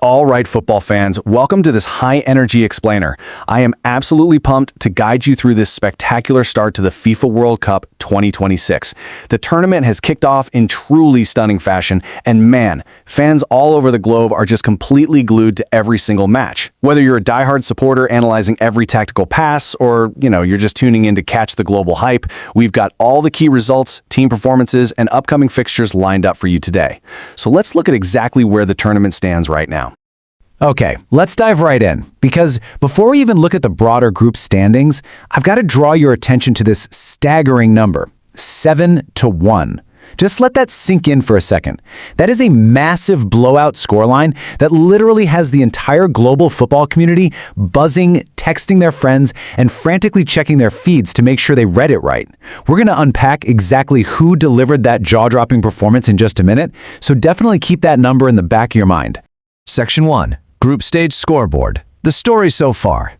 All right, football fans, welcome to this high-energy explainer. I am absolutely pumped to guide you through this spectacular start to the FIFA World Cup 2026. The tournament has kicked off in truly stunning fashion, and man, fans all over the globe are just completely glued to every single match. Whether you're a diehard supporter analyzing every tactical pass, or, you're just tuning in to catch the global hype, we've got all the key results, team performances, and upcoming fixtures lined up for you today. So let's look at exactly where the tournament stands right now. Okay, let's dive right in, because before we even look at the broader group standings, I've got to draw your attention to this staggering number, 7-1. Just let that sink in for a second. That is a massive blowout scoreline that literally has the entire global football community buzzing, texting their friends, and frantically checking their feeds to make sure they read it right. We're going to unpack exactly who delivered that jaw-dropping performance in just a minute, so definitely keep that number in the back of your mind. Section 1. Group Stage Scoreboard. The story so far.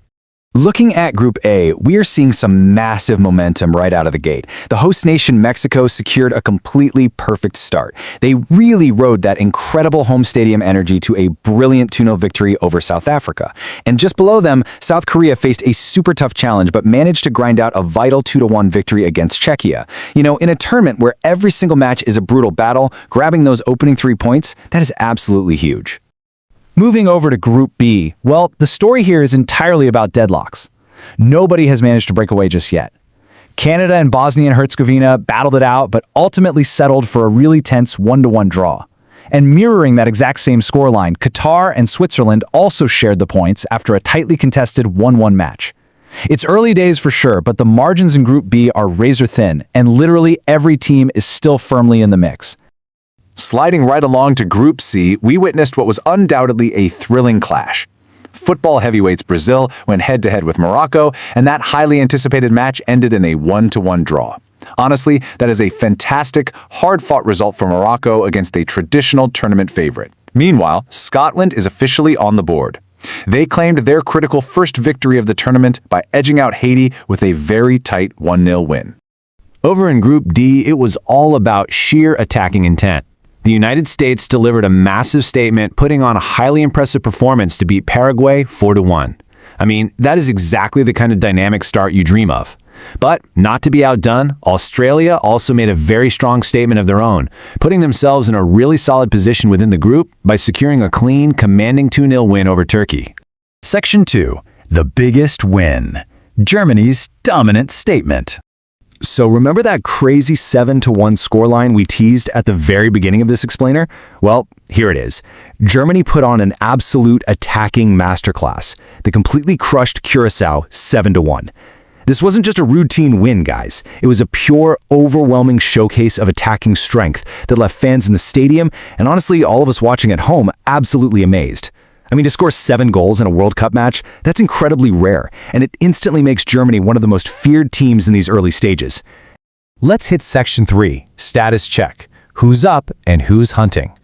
Looking at Group A, we are seeing some massive momentum right out of the gate. The host nation Mexico secured a completely perfect start. They really rode that incredible home stadium energy to a brilliant 2-0 victory over South Africa. And just below them, South Korea faced a super tough challenge but managed to grind out a vital 2-1 victory against Czechia. In a tournament where every single match is a brutal battle, grabbing those opening 3 points, that is absolutely huge. Moving over to Group B, well, the story here is entirely about deadlocks. Nobody has managed to break away just yet. Canada and Bosnia and Herzegovina battled it out, but ultimately settled for a really tense 1-1 draw. And mirroring that exact same scoreline, Qatar and Switzerland also shared the points after a tightly contested 1-1 match. It's early days for sure, but the margins in Group B are razor thin, and literally every team is still firmly in the mix. Sliding right along to Group C, we witnessed what was undoubtedly a thrilling clash. Football heavyweights Brazil went head-to-head with Morocco, and that highly anticipated match ended in a 1-1 draw. Honestly, that is a fantastic, hard-fought result for Morocco against a traditional tournament favorite. Meanwhile, Scotland is officially on the board. They claimed their critical first victory of the tournament by edging out Haiti with a very tight 1-0 win. Over in Group D, it was all about sheer attacking intent. The United States delivered a massive statement, putting on a highly impressive performance to beat Paraguay 4-1. I mean, that is exactly the kind of dynamic start you dream of. But, not to be outdone, Australia also made a very strong statement of their own, putting themselves in a really solid position within the group by securing a clean, commanding 2-0 win over Turkey. Section 2. The biggest win. Germany's dominant statement. So remember that crazy 7-1 scoreline we teased at the very beginning of this explainer? Well, here it is. Germany put on an absolute attacking masterclass. They completely crushed Curaçao 7-1. This wasn't just a routine win, guys. It was a pure, overwhelming showcase of attacking strength that left fans in the stadium, and honestly, all of us watching at home, absolutely amazed. I mean, to score 7 goals in a World Cup match, that's incredibly rare, and it instantly makes Germany one of the most feared teams in these early stages. Let's hit Section 3, status check. Who's up and who's hunting?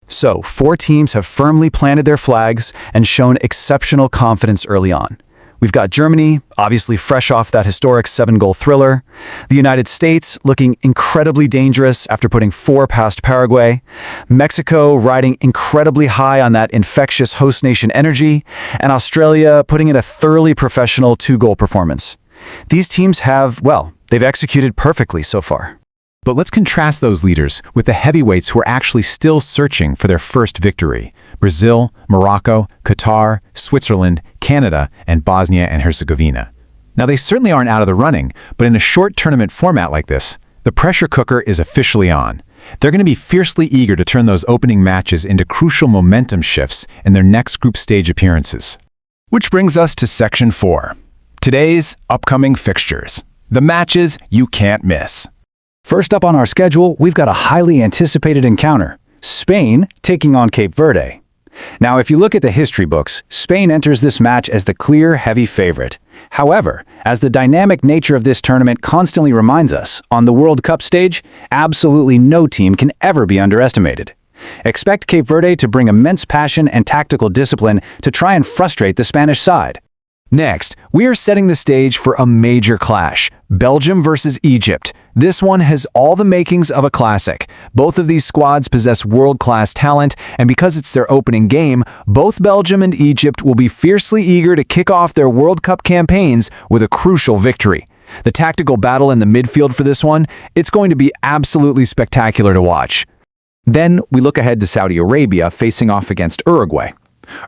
So, 4 teams have firmly planted their flags and shown exceptional confidence early on. We've got Germany, obviously fresh off that historic 7-goal thriller. The United States looking incredibly dangerous after putting 4 past Paraguay. Mexico riding incredibly high on that infectious host nation energy. And Australia putting in a thoroughly professional 2-goal performance. These teams have, they've executed perfectly so far. But let's contrast those leaders with the heavyweights who are actually still searching for their first victory. Brazil, Morocco, Qatar, Switzerland, Canada, and Bosnia and Herzegovina. Now, they certainly aren't out of the running, but in a short tournament format like this, the pressure cooker is officially on. They're going to be fiercely eager to turn those opening matches into crucial momentum shifts in their next group stage appearances. Which brings us to Section 4. Today's upcoming fixtures. The matches you can't miss. First up on our schedule, we've got a highly anticipated encounter. Spain taking on Cape Verde. Now, if you look at the history books, Spain enters this match as the clear, heavy favorite. However, as the dynamic nature of this tournament constantly reminds us, on the World Cup stage, absolutely no team can ever be underestimated. Expect Cape Verde to bring immense passion and tactical discipline to try and frustrate the Spanish side. Next, we are setting the stage for a major clash, Belgium versus Egypt. This one has all the makings of a classic. Both of these squads possess world-class talent, and because it's their opening game, both Belgium and Egypt will be fiercely eager to kick off their World Cup campaigns with a crucial victory. The tactical battle in the midfield for this one, it's going to be absolutely spectacular to watch. Then we look ahead to Saudi Arabia facing off against Uruguay.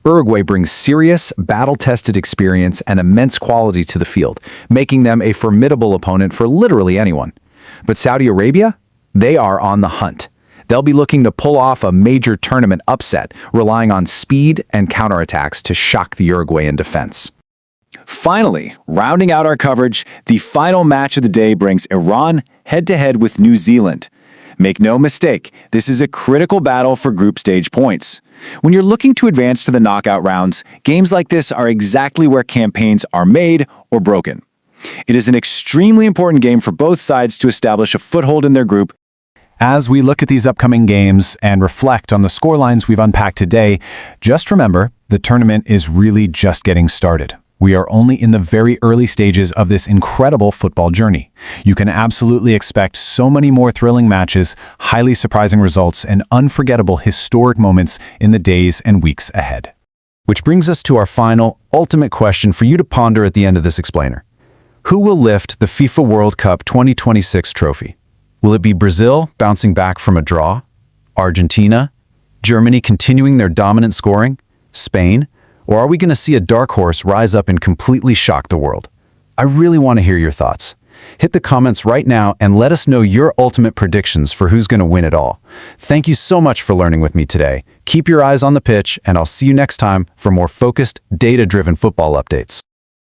Uruguay brings serious, battle-tested experience and immense quality to the field, making them a formidable opponent for literally anyone. But Saudi Arabia? They are on the hunt. They'll be looking to pull off a major tournament upset, relying on speed and counterattacks to shock the Uruguayan defense. Finally, rounding out our coverage, the final match of the day brings Iran head-to-head with New Zealand. Make no mistake, this is a critical battle for group stage points. When you're looking to advance to the knockout rounds, games like this are exactly where campaigns are made or broken. It is an extremely important game for both sides to establish a foothold in their group. As we look at these upcoming games and reflect on the scorelines we've unpacked today, just remember, the tournament is really just getting started. We are only in the very early stages of this incredible football journey. You can absolutely expect so many more thrilling matches, highly surprising results, and unforgettable historic moments in the days and weeks ahead. Which brings us to our final, ultimate question for you to ponder at the end of this explainer. Who will lift the FIFA World Cup 2026 trophy? Will it be Brazil bouncing back from a draw? Argentina? Germany continuing their dominant scoring? Spain? Or are we going to see a dark horse rise up and completely shock the world? I really want to hear your thoughts. Hit the comments right now and let us know your ultimate predictions for who's going to win it all. Thank you so much for learning with me today. Keep your eyes on the pitch, and I'll see you next time for more focused, data-driven football updates.